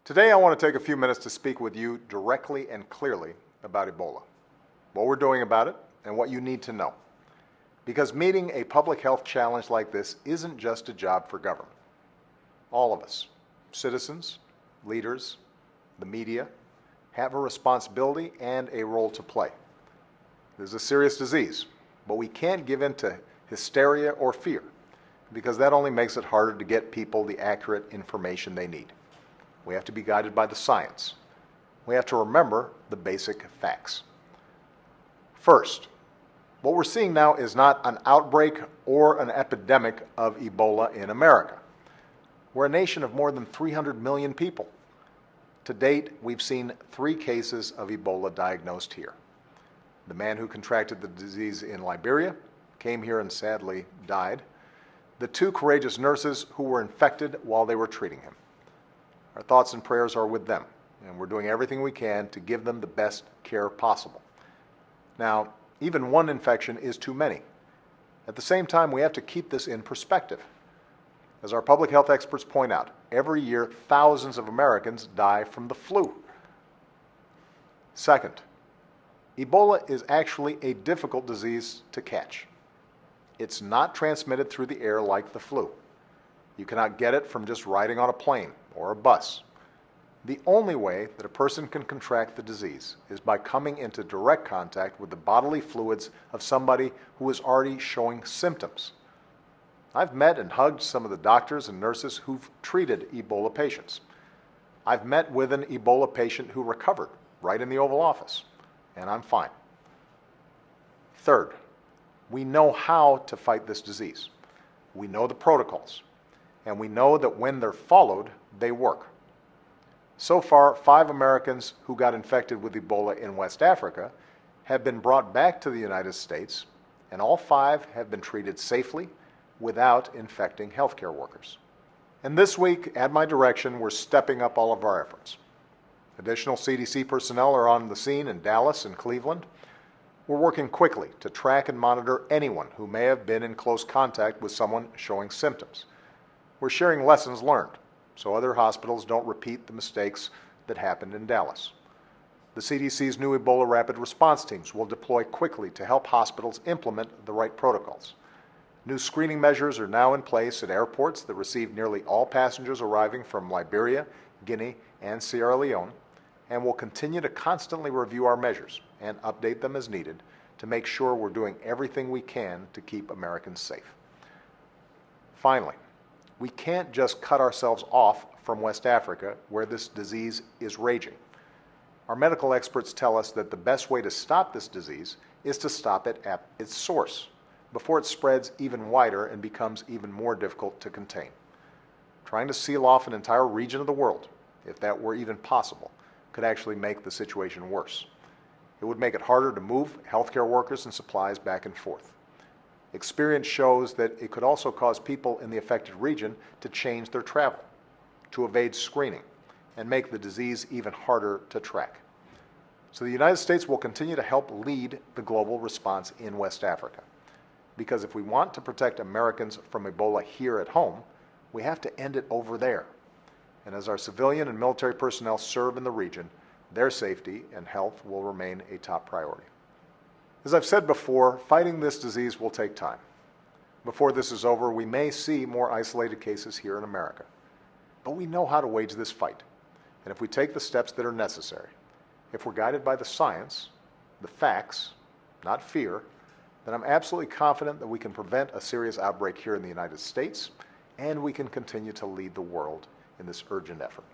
Today I want to take a few minutes to speak with you directly and clearly about Ebola, what we're doing about it, and what you need to know. Because meeting a public health challenge like this isn't just a job for government. All of us, citizens, leaders, the media, have a responsibility and a role to play. This is a serious disease, but we can't give in to hysteria or fear, because that only makes it harder to get people the accurate information they need. We have to be guided by the science. We have to remember the basic facts. First, what we're seeing now is not an outbreak or an epidemic of Ebola in America. We're a nation of more than 300 million people. To date, we've seen 3 cases of Ebola diagnosed here. The man who contracted the disease in Liberia came here and sadly died. The 2 courageous nurses who were infected while they were treating him. Our thoughts and prayers are with them, and we're doing everything we can to give them the best care possible. Now, even one infection is too many. At the same time, we have to keep this in perspective. As our public health experts point out, every year thousands of Americans die from the flu. Second, Ebola is actually a difficult disease to catch. It's not transmitted through the air like the flu. You cannot get it from just riding on a plane or a bus. The only way that a person can contract the disease is by coming into direct contact with the bodily fluids of somebody who is already showing symptoms. I've met and hugged some of the doctors and nurses who've treated Ebola patients. I've met with an Ebola patient who recovered right in the Oval Office, and I'm fine. Third, we know how to fight this disease. We know the protocols, and we know that when they're followed, they work. So far, 5 Americans who got infected with Ebola in West Africa have been brought back to the United States, and all 5 have been treated safely without infecting healthcare workers. And this week, at my direction, we're stepping up all of our efforts. Additional CDC personnel are on the scene in Dallas and Cleveland. We're working quickly to track and monitor anyone who may have been in close contact with someone showing symptoms. We're sharing lessons learned so other hospitals don't repeat the mistakes that happened in Dallas. The CDC's new Ebola rapid response teams will deploy quickly to help hospitals implement the right protocols. New screening measures are now in place at airports that receive nearly all passengers arriving from Liberia, Guinea, and Sierra Leone, and will continue to constantly review our measures and update them as needed to make sure we're doing everything we can to keep Americans safe. Finally, we can't just cut ourselves off from West Africa, where this disease is raging. Our medical experts tell us that the best way to stop this disease is to stop it at its source, before it spreads even wider and becomes even more difficult to contain. Trying to seal off an entire region of the world, if that were even possible, could actually make the situation worse. It would make it harder to move healthcare workers and supplies back and forth. Experience shows that it could also cause people in the affected region to change their travel, to evade screening, and make the disease even harder to track. So the United States will continue to help lead the global response in West Africa. Because if we want to protect Americans from Ebola here at home, we have to end it over there. And as our civilian and military personnel serve in the region, their safety and health will remain a top priority. As I've said before, fighting this disease will take time. Before this is over, we may see more isolated cases here in America. But we know how to wage this fight. And if we take the steps that are necessary, if we're guided by the science, the facts, not fear, then I'm absolutely confident that we can prevent a serious outbreak here in the United States, and we can continue to lead the world in this urgent effort.